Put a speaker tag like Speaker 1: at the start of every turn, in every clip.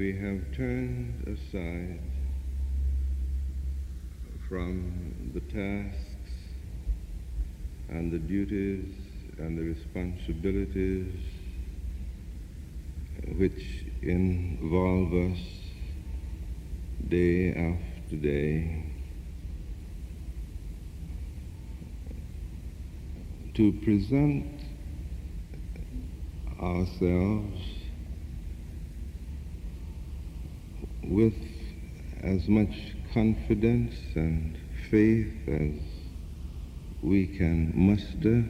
Speaker 1: we have turned aside from the tasks and the duties and the responsibilities which involve us day after day, to present ourselves with as much confidence and faith as we can muster,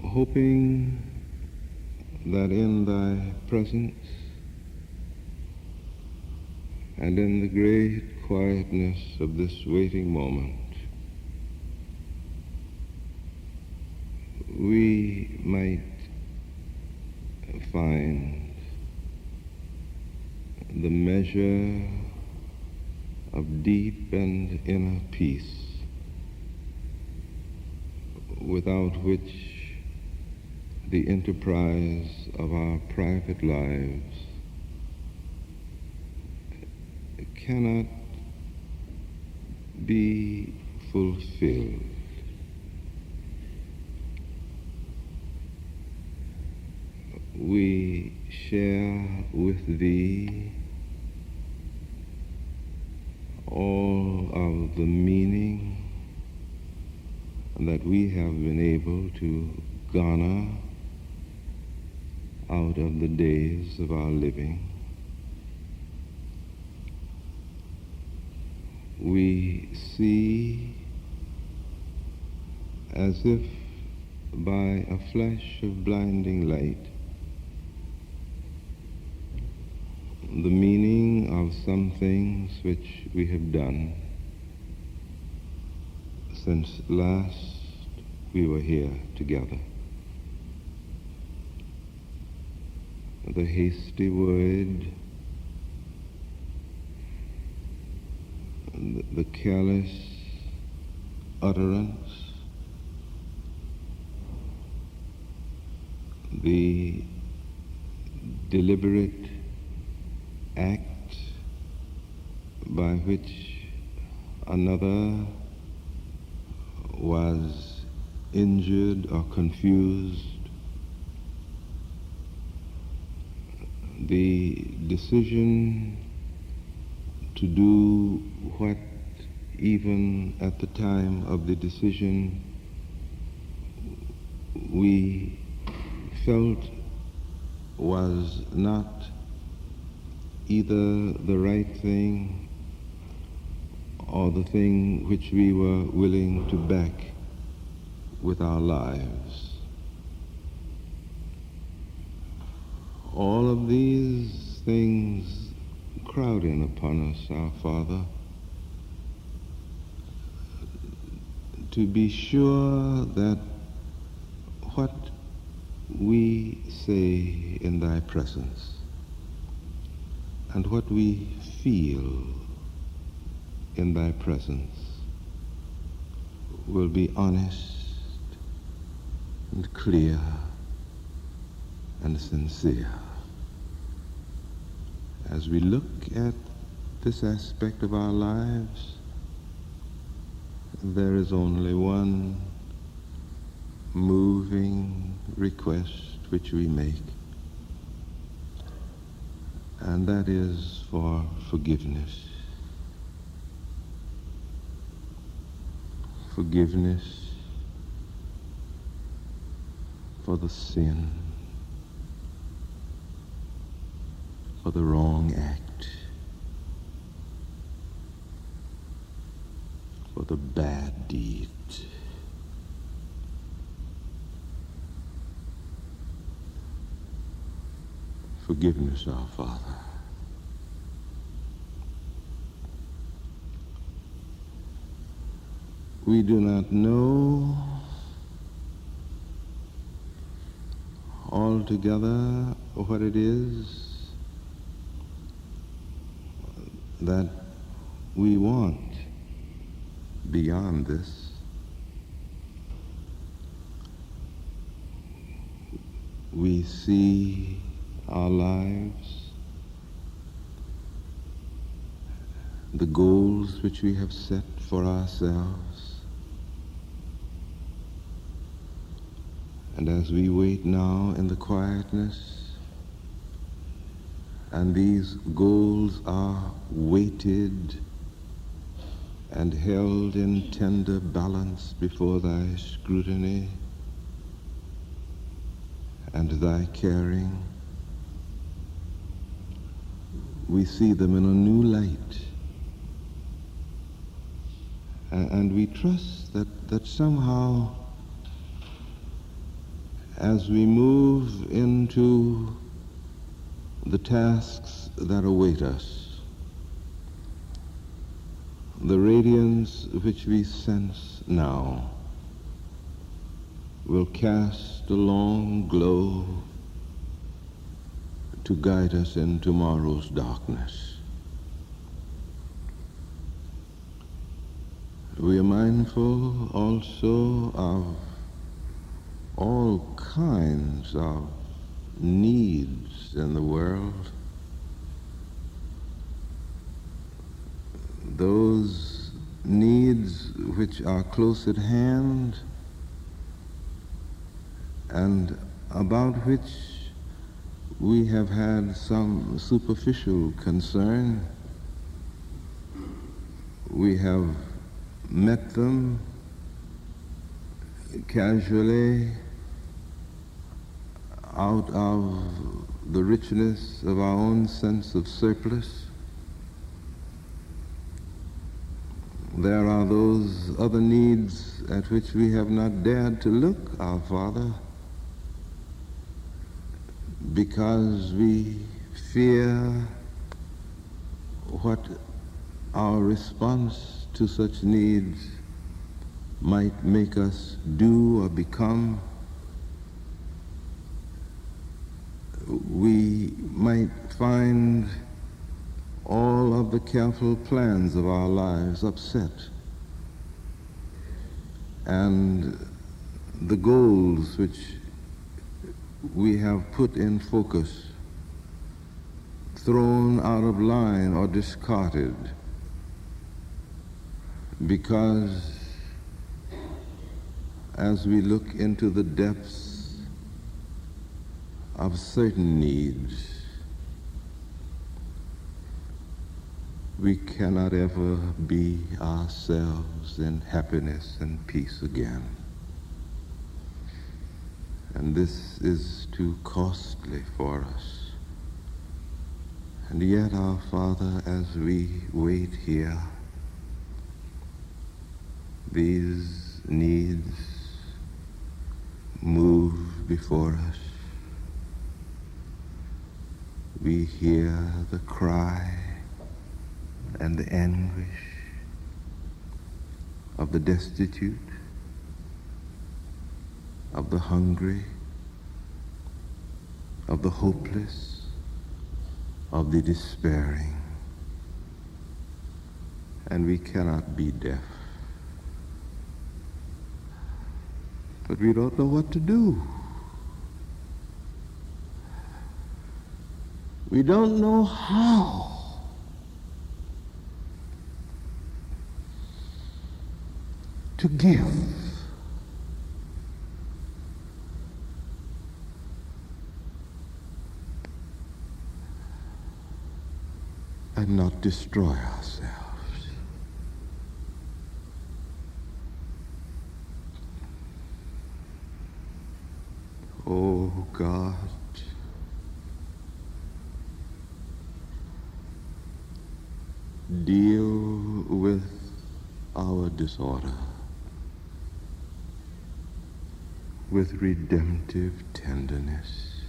Speaker 1: hoping that in thy presence and in the great quietness of this waiting moment, we might find the measure of deep and inner peace without which the enterprise of our private lives cannot be fulfilled. We share with thee all of the meaning that we have been able to garner out of the days of our living. We see as if by a flash of blinding light the meaning of some things which we have done since last we were here together. The hasty word, the careless utterance, the deliberate act by which another was injured or confused, the decision to do what even at the time of the decision we felt was not either the right thing or the thing which we were willing to back with our lives. All of these things crowd in upon us, our Father, to be sure that what we say in thy presence and what we feel in thy presence will be honest and clear and sincere. As we look at this aspect of our lives, there is only one moving request which we make, and that is for forgiveness. Forgiveness for the sin, for the wrong act, for the bad deed. Forgiveness, our Father. We do not know altogether what it is that we want beyond this. we see our lives, the goals which we have set for ourselves, and as we wait now in the quietness, and these goals are weighted and held in tender balance before thy scrutiny and thy caring, we see them in a new light. And we trust that somehow, as we move into the tasks that await us, the radiance which we sense now will cast a long glow to guide us in tomorrow's darkness. We are mindful also of all kinds of needs in the world. Those needs which are close at hand and about which we have had some superficial concern. We have met them casually out of the richness of our own sense of surplus. There are those other needs at which we have not dared to look, our Father, because we fear what our response to such needs might make us do or become. We might find all of the careful plans of our lives upset, and the goals which we have put in focus thrown out of line or discarded, because as we look into the depths of certain needs, we cannot ever be ourselves in happiness and peace again. And this is too costly for us. And yet, our Father, as we wait here, these needs move before us. We hear the cry and the anguish of the destitute, of the hungry, of the hopeless, of the despairing. And we cannot be deaf. But we don't know what to do. We don't know how to give. And not destroy ourselves. Oh God, deal with our disorder with redemptive tenderness,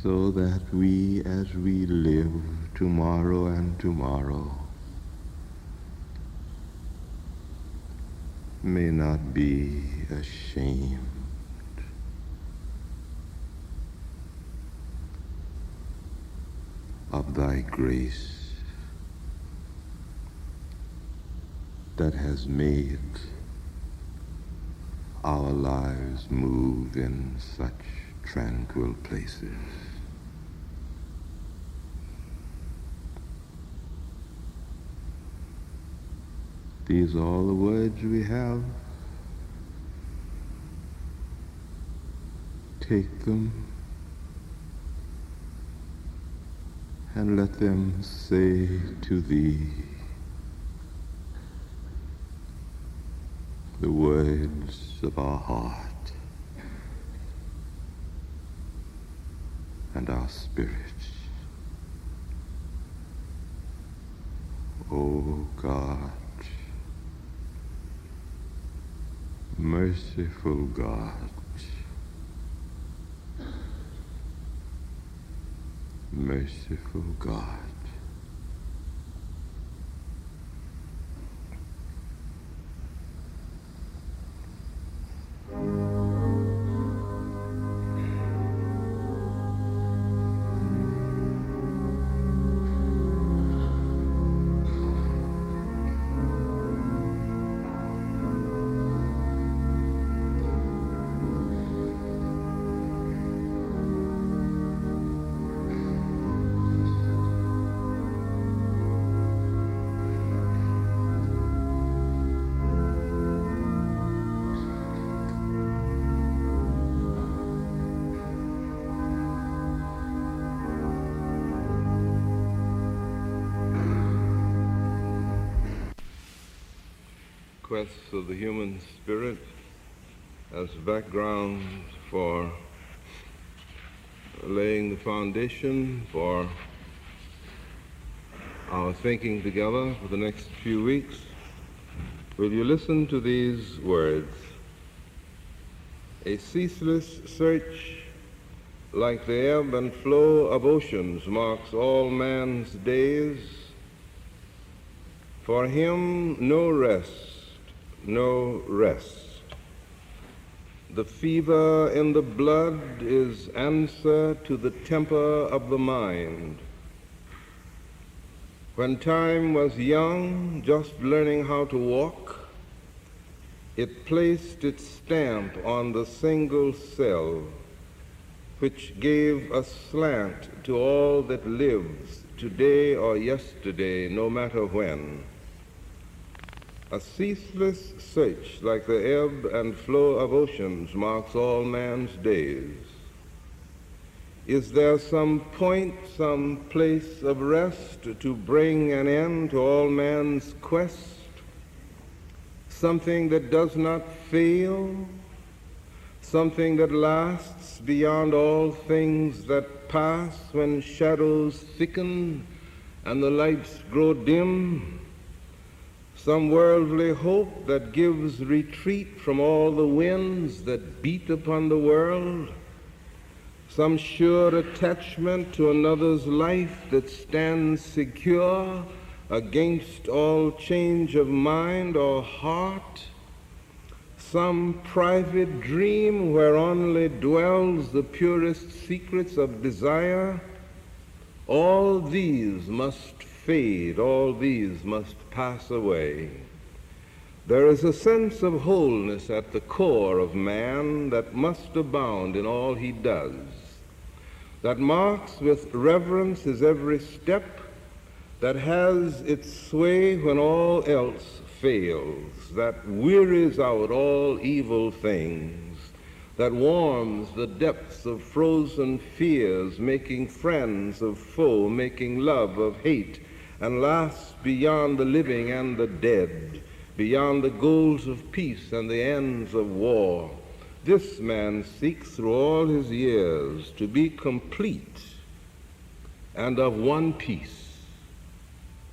Speaker 1: so that we, as we live tomorrow and tomorrow, may not be ashamed of thy grace that has made our lives move in such tranquil places. These are all the words we have. Take them and let them say to thee the words of our heart and our spirit. O God, merciful God, merciful God. Quests of the human spirit as background for laying the foundation for our thinking together for the next few weeks. Will you listen to these words? A ceaseless search like the ebb and flow of oceans marks all man's days. For him no rest, no rest. The fever in the blood is answer to the temper of the mind. When time was young, just learning how to walk, it placed its stamp on the single cell, which gave a slant to all that lives today or yesterday, no matter when. A ceaseless search like the ebb and flow of oceans marks all man's days. Is there some point, some place of rest to bring an end to all man's quest? Something that does not fail? Something that lasts beyond all things that pass when shadows thicken and the lights grow dim? Some worldly hope that gives retreat from all the winds that beat upon the world? Some sure attachment to another's life that stands secure against all change of mind or heart? Some private dream where only dwells the purest secrets of desire? All these must fade, all these must pass away. There is a sense of wholeness at the core of man that must abound in all he does, that marks with reverence his every step, that has its sway when all else fails, that wearies out all evil things, that warms the depths of frozen fears, making friends of foe, making love of hate, and lasts beyond the living and the dead, beyond the goals of peace and the ends of war. This man seeks through all his years to be complete and of one piece,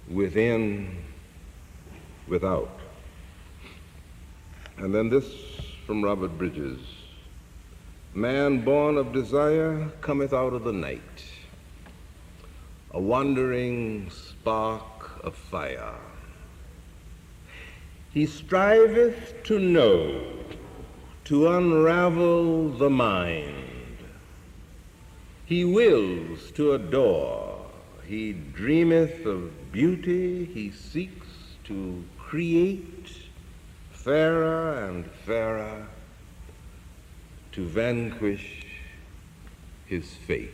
Speaker 1: within, without. And then this from Robert Bridges: man born of desire cometh out of the night, a wandering spark of fire. He striveth to know, to unravel the mind. He wills to adore. He dreameth of beauty. He seeks to create fairer and fairer to vanquish his fate.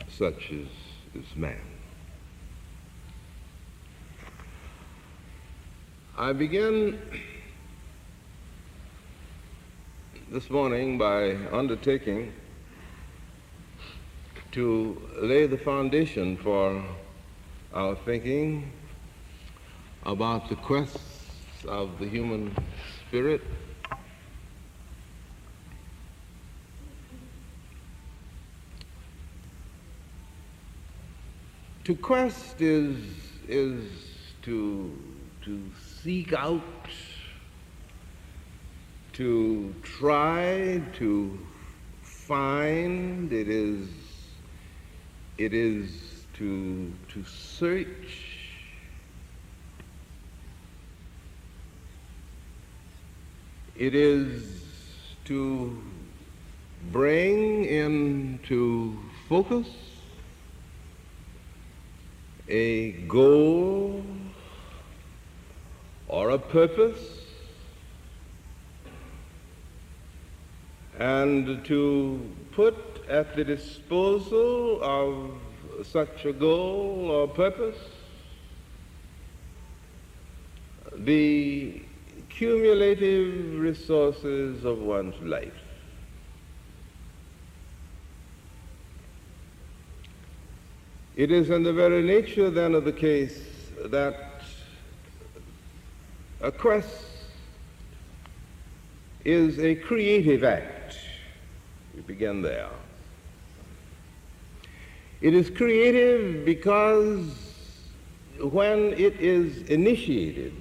Speaker 1: Such is man. I begin this morning by undertaking to lay the foundation for our thinking about the quests of the human spirit. To quest is to seek out, to try, to find. It is to search. It is to bring into focus a goal or a purpose, and to put at the disposal of such a goal or purpose the cumulative resources of one's life. It is in the very nature then of the case that a quest is a creative act. We begin there. It is creative because when it is initiated,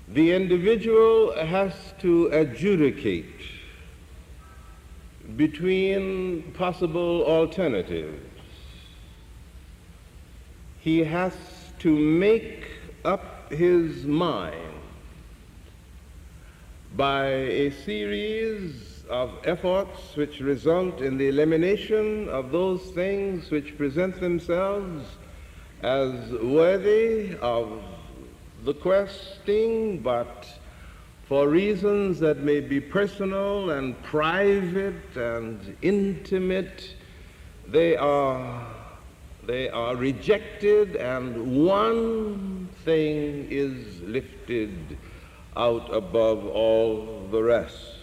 Speaker 1: the individual has to adjudicate between possible alternatives. He has to make up his mind by a series of efforts which result in the elimination of those things which present themselves as worthy of the questing, but for reasons that may be personal and private and intimate, they are rejected, and one thing is lifted out above all the rest.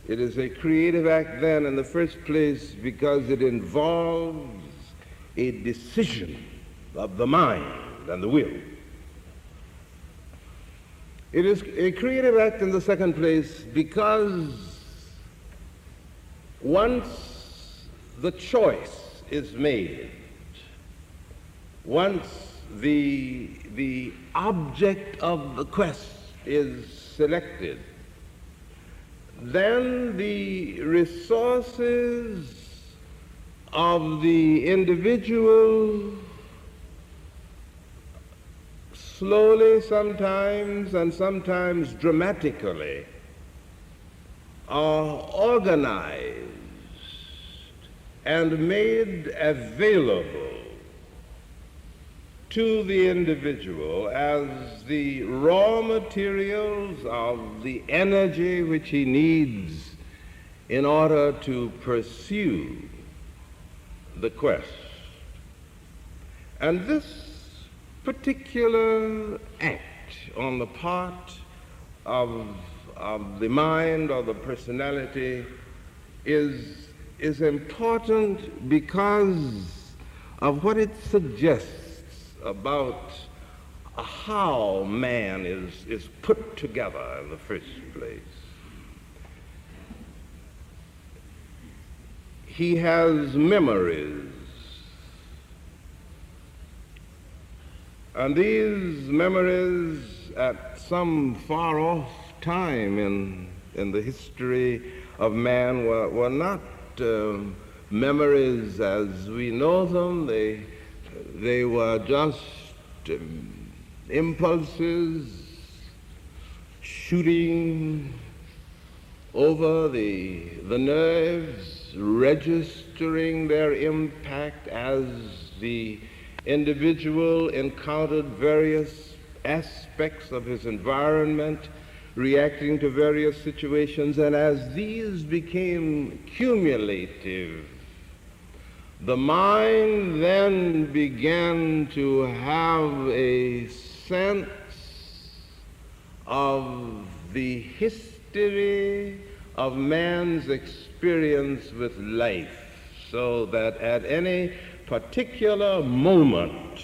Speaker 1: It is a creative act then in the first place because it involves a decision of the mind and the will. It is a creative act in the second place because once the choice is made, once the object of the quest is selected, then the resources of the individual slowly sometimes and sometimes dramatically are organized and made available to the individual as the raw materials of the energy which he needs in order to pursue the quest. And this particular act on the part of the mind or the personality is important because of what it suggests about how man is put together in the first place. He has memories, and these memories at some far off time in the history of man were not memories as we know them. They were just impulses shooting over the nerves, registering their impact as the individual encountered various aspects of his environment reacting to various situations, and as these became cumulative, the mind then began to have a sense of the history of man's experience with life, so that at any particular moment,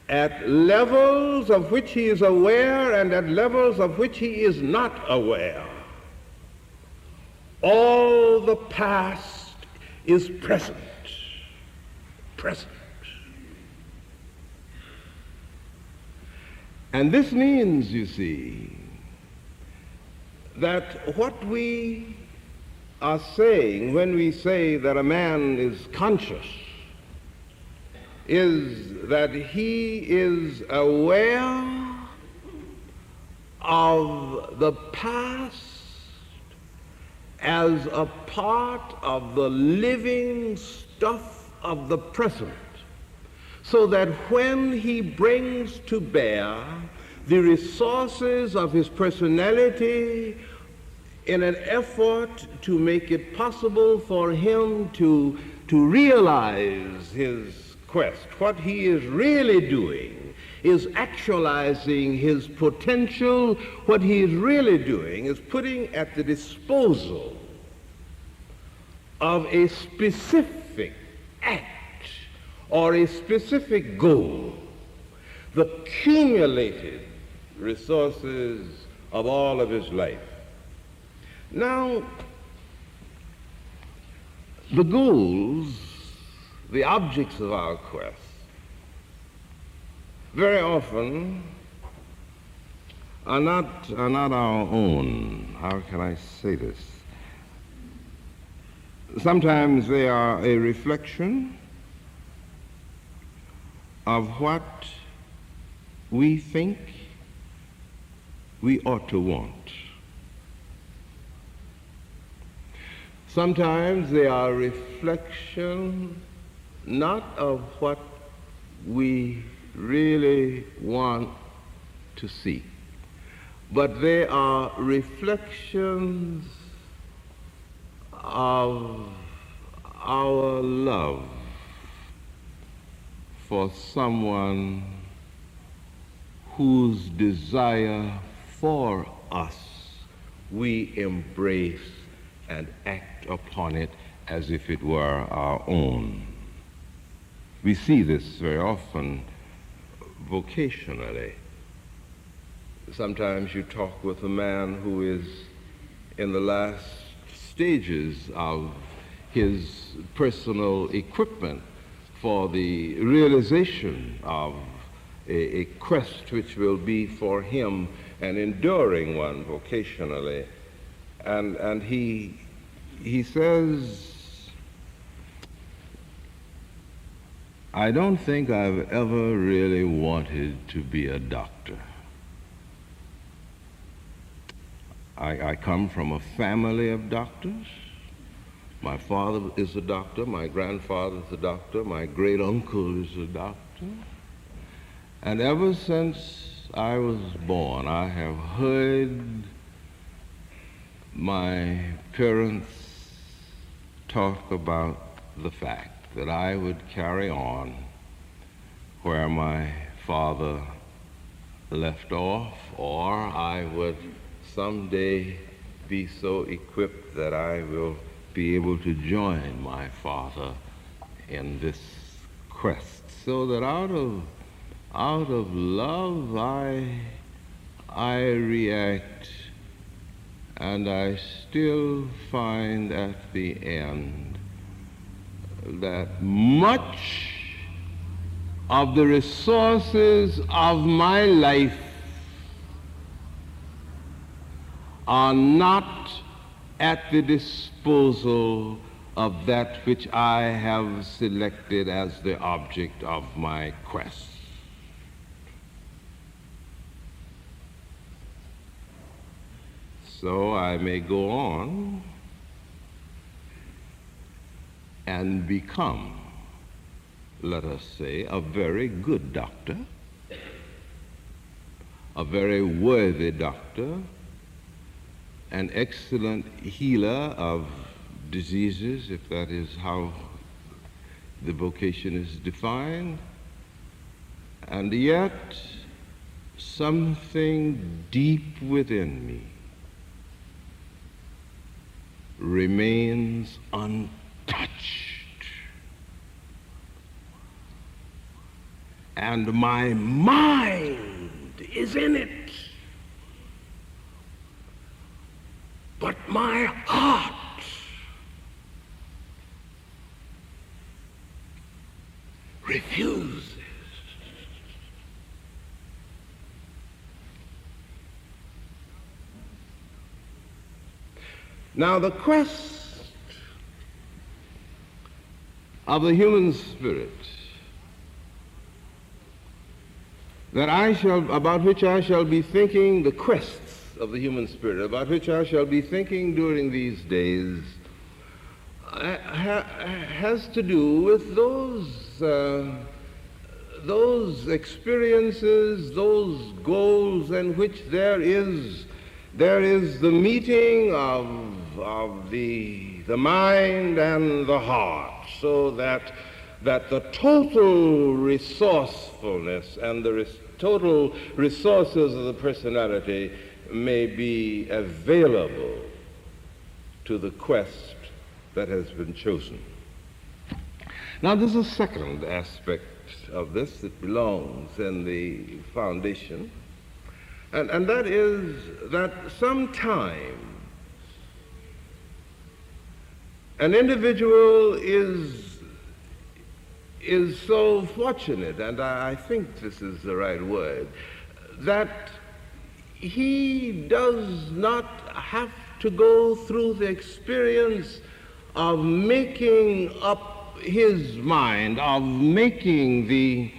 Speaker 1: at levels of which he is aware and at levels of which he is not aware, all the past is present. And this means, you see, that what we are saying when we say that a man is conscious is that he is aware of the past as a part of the living stuff of the present, so that when he brings to bear the resources of his personality in an effort to make it possible for him to realize his quest, what he is really doing is actualizing his potential. What he is really doing is putting at the disposal of a specific act or a specific goal the cumulated resources of all of his life. Now, the goals, the objects of our quest, very often are not our own. How can I say this? Sometimes they are a reflection of what we think we ought to want. Sometimes they are a reflection not of what we really want to see, but they are reflections of our love for someone whose desire for us we embrace and act upon it as if it were our own. We see this very often vocationally. Sometimes you talk with a man who is in the last stages of his personal equipment for the realization of a quest which will be for him an enduring one vocationally. And he says, I don't think I've ever really wanted to be a doctor. I come from a family of doctors. My father is a doctor, my grandfather is a doctor, my great uncle is a doctor. And ever since I was born, I have heard my parents talk about the fact that I would carry on where my father left off, or I would someday be so equipped that I will be able to join my father in this quest. So that out of love I react, and I still find at the end that much of the resources of my life are not at the disposal of that which I have selected as the object of my quest. So I may go on and become, let us say, a very good doctor, a very worthy doctor, an excellent healer of diseases, if that is how the vocation is defined, and yet something deep within me remains untouched, and my mind is in it, but my heart refuses. Now, the quest of the human spirit about which I shall be thinking, the quests of the human spirit about which I shall be thinking during these days, has to do with those experiences, those goals in which there is the meeting of the mind and the heart, so that the total resourcefulness and the total resources of the personality may be available to the quest that has been chosen. Now, there's a second aspect of this that belongs in the foundation, and that is that sometimes an individual is so fortunate, and I think this is the right word, that he does not have to go through the experience of making up his mind, of making the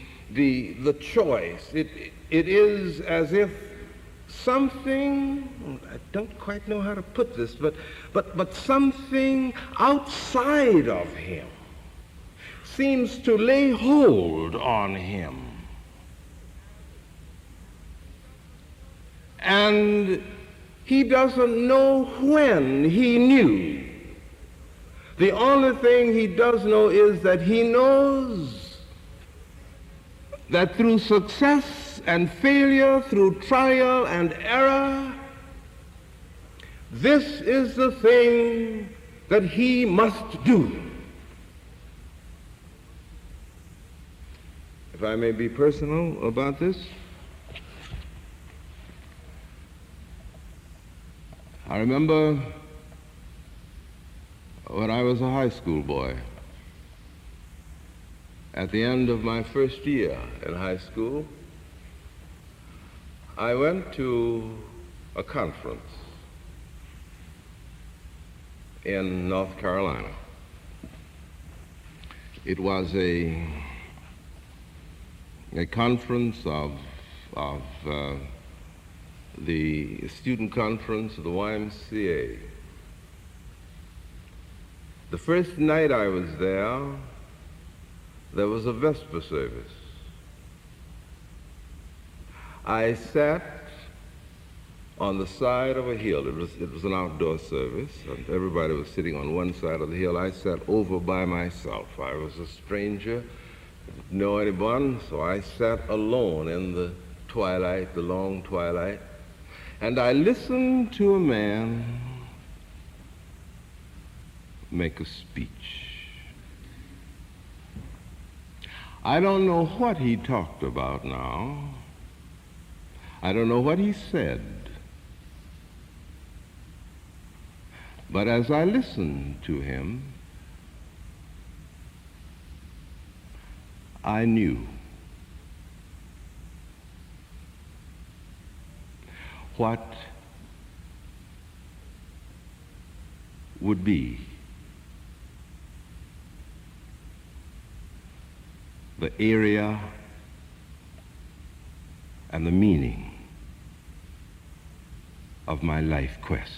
Speaker 1: choice. It is as if something, I don't quite know how to put this, but something outside of him seems to lay hold on him. And he doesn't know when he knew. The only thing he does know is that he knows that through success and failure, through trial and error, this is the thing that he must do. If I may be personal about this, I remember when I was a high school boy, at the end of my first year in high school, I went to a conference in North Carolina. It was a conference of the student conference of the YMCA. The first night I was there was a Vesper service. I sat on the side of a hill. It was an outdoor service, and everybody was sitting on one side of the hill. I sat over by myself. I was a stranger, didn't know anyone, so I sat alone in the twilight, the long twilight, and I listened to a man make a speech. I don't know what he talked about now. I don't know what he said. But as I listened to him, I knew what would be the area and the meaning of my life quest.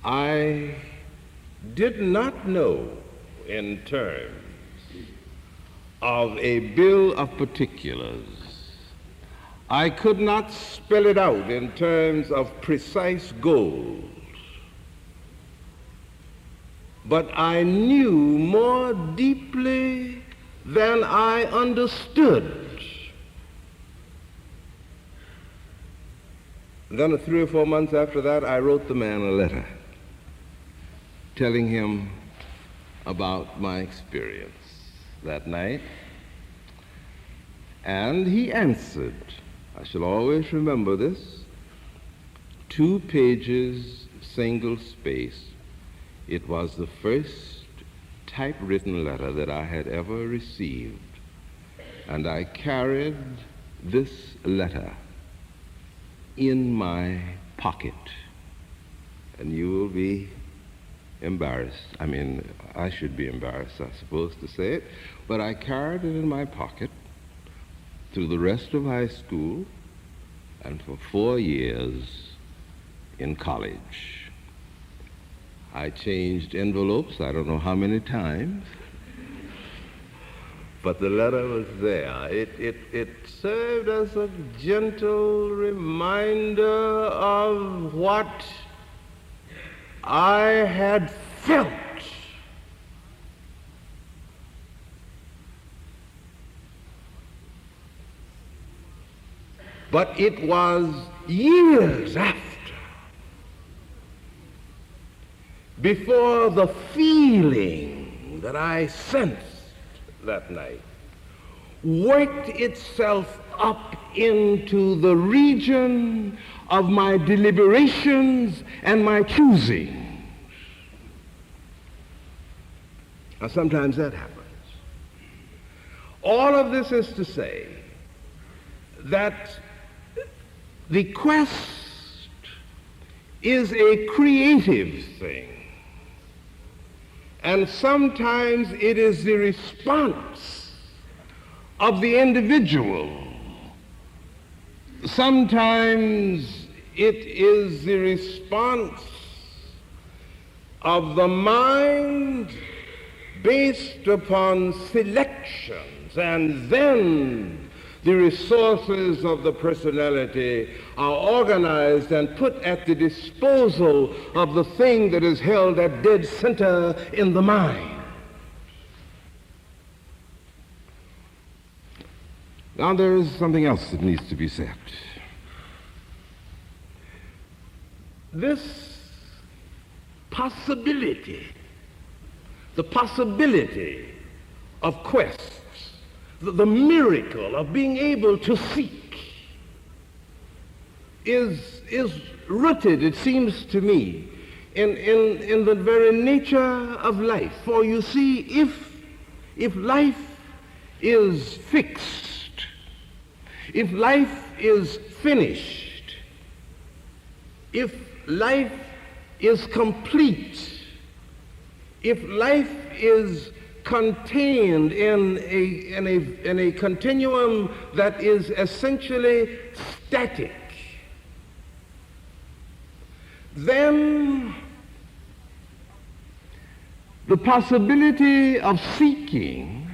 Speaker 1: I did not know in terms of a bill of particulars. I could not spell it out in terms of precise goals, but I knew more deeply than I understood. Then 3 or 4 months after that, I wrote the man a letter telling him about my experience that night. And he answered, I shall always remember this, 2 pages, single space. It was the first typewritten letter that I had ever received. And I carried this letter in my pocket. And you will be embarrassed. I mean, I should be embarrassed, I suppose, to say it, but I carried it in my pocket through the rest of high school and for 4 years in college. I changed envelopes, I don't know how many times, but the letter was there. It served as a gentle reminder of what I had felt. But it was years after, before the feeling that I sensed that night worked itself up into the region of my deliberations and my choosing. Now, sometimes that happens. All of this is to say that the quest is a creative thing, and sometimes it is the response of the individual. Sometimes it is the response of the mind based upon selections, and then the resources of the personality are organized and put at the disposal of the thing that is held at dead center in the mind. Now there is something else that needs to be said. This possibility, the possibility of quests, the miracle of being able to seek is rooted, it seems to me, in the very nature of life. For you see, if life is fixed, if life is finished, if life is complete, if life is contained in a continuum that is essentially static, then the possibility of seeking,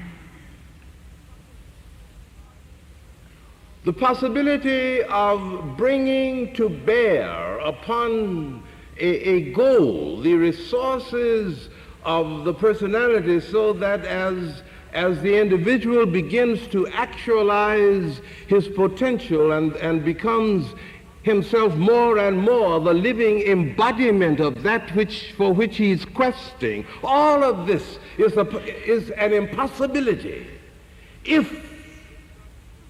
Speaker 1: the possibility of bringing to bear upon a goal the resources of the personality, so that as the individual begins to actualize his potential and becomes himself more and more the living embodiment of that for which he's questing, all of this is an impossibility if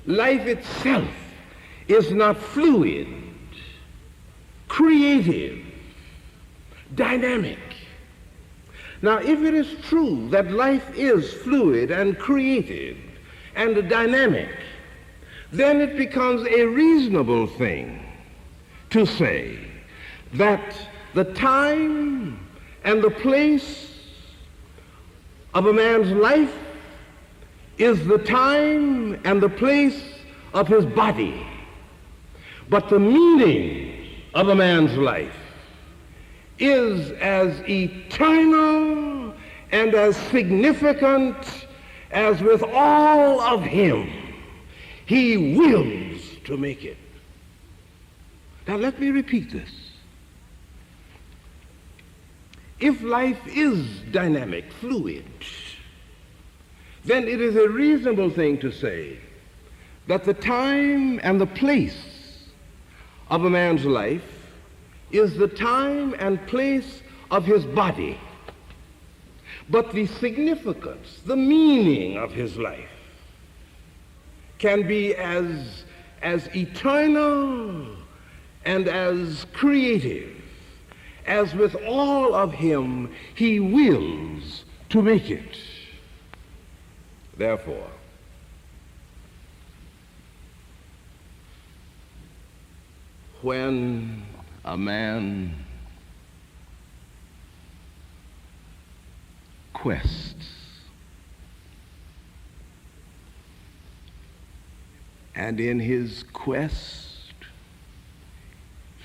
Speaker 1: life itself is not fluid, creative, dynamic. Now, if it is true that life is fluid and creative and dynamic, then it becomes a reasonable thing to say that the time and the place of a man's life is the time and the place of his body. But the meaning of a man's life is as eternal and as significant as with all of him, he wills to make it. Now let me repeat this. If life is dynamic, fluid, then it is a reasonable thing to say that the time and the place of a man's life is the time and place of his body. But the significance, the meaning of his life can be as eternal and as creative as with all of him he wills to make it. Therefore, when a man quests and in his quest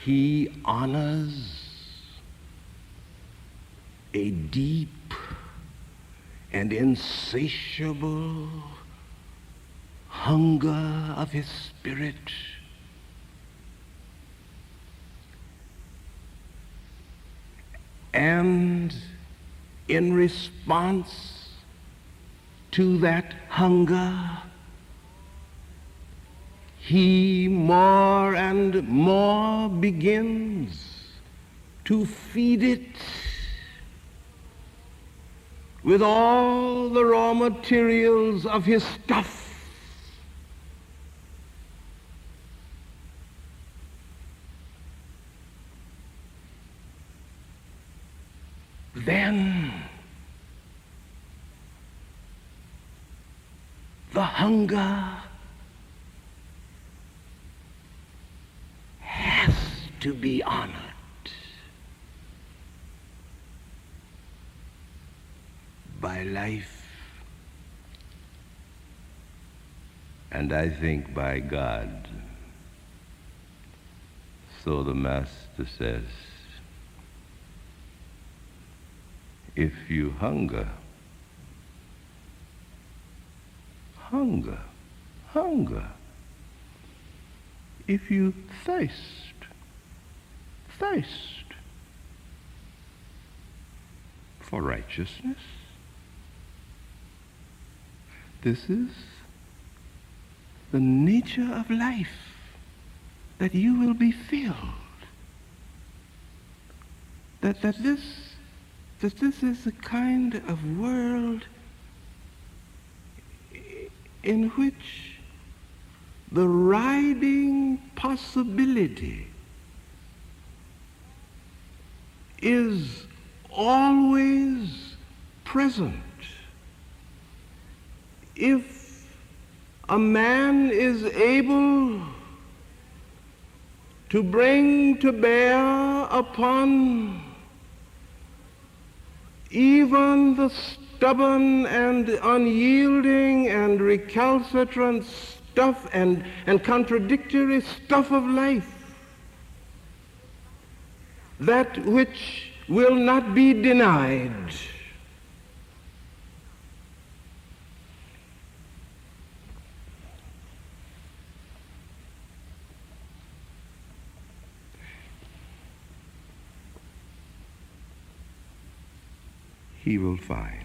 Speaker 1: he honors a deep and insatiable hunger of his spirit, and in response to that hunger, he more and more begins to feed it with all the raw materials of his stuff. Then the hunger has to be honored. By life, and I think by God. So the Master says, if you hunger, hunger, hunger. If you thirst, thirst for righteousness. This is the nature of life, that you will be filled. That this is a kind of world in which the riding possibility is always present. If a man is able to bring to bear upon even the stubborn and unyielding and recalcitrant stuff and contradictory stuff of life, that which will not be denied, he will find.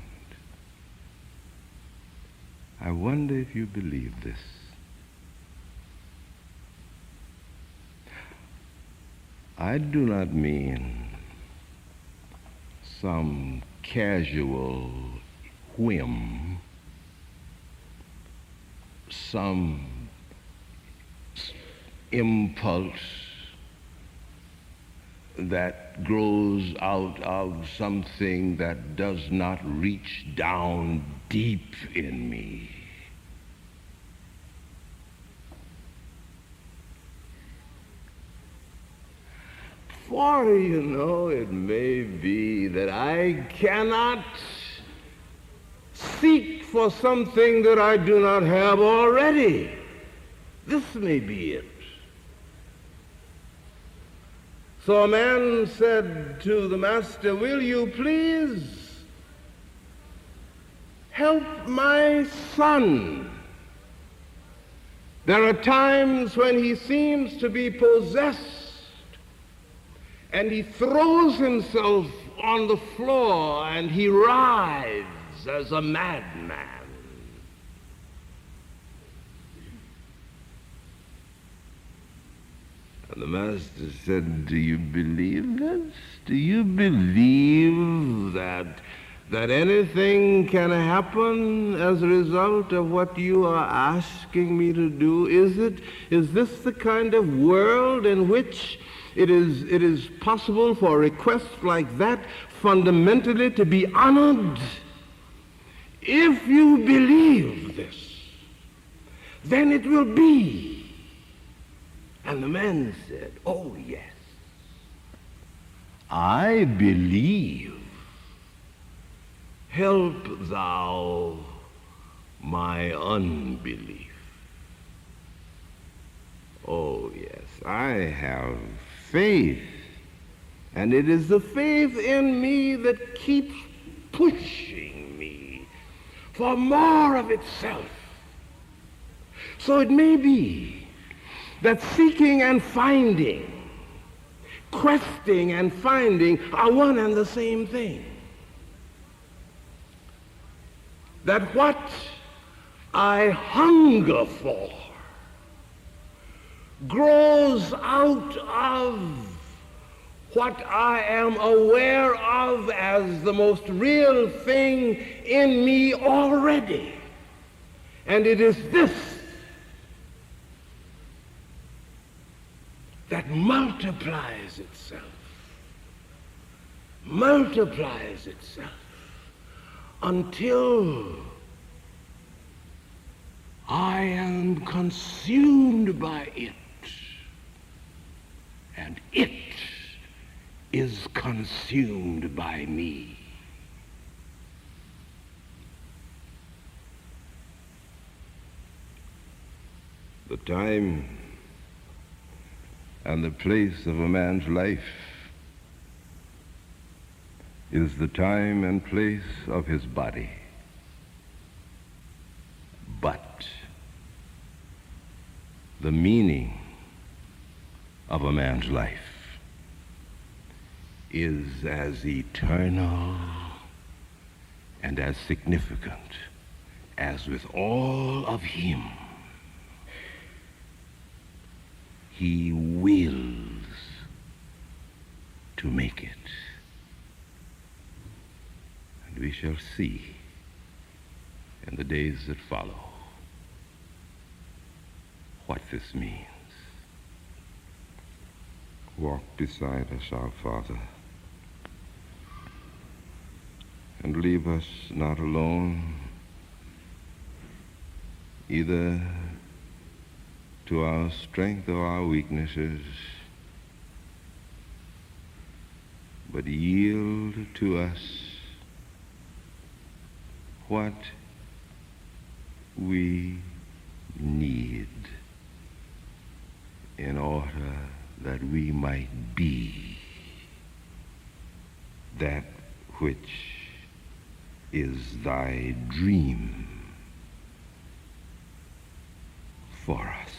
Speaker 1: I wonder if you believe this. I do not mean some casual whim, some impulse that grows out of something that does not reach down deep in me. For, you know, it may be that I cannot seek for something that I do not have already. This may be it. So a man said to the Master, will you please help my son. There are times when he seems to be possessed and he throws himself on the floor and he writhes as a madman. And the master said, do you believe this? Do you believe that anything can happen as a result of what you are asking me to do? Is this the kind of world in which it is possible for a request like that fundamentally to be honored? If you believe this, then it will be. And the man said, oh yes, I believe. Help thou my unbelief. Oh yes, I have faith, and it is the faith in me that keeps pushing me for more of itself. So it may be that seeking and finding, questing and finding are one and the same thing. That what I hunger for grows out of what I am aware of as the most real thing in me already. And it is this that multiplies itself until I am consumed by it, and it is consumed by me. The time and the place of a man's life is the time and place of his body. But the meaning of a man's life is as eternal and as significant as with all of him he wills to make it. And we shall see in the days that follow what this means. Walk beside us, our Father, and leave us not alone, either to our strength or our weaknesses, but yield to us what we need in order that we might be that which is thy dream for us.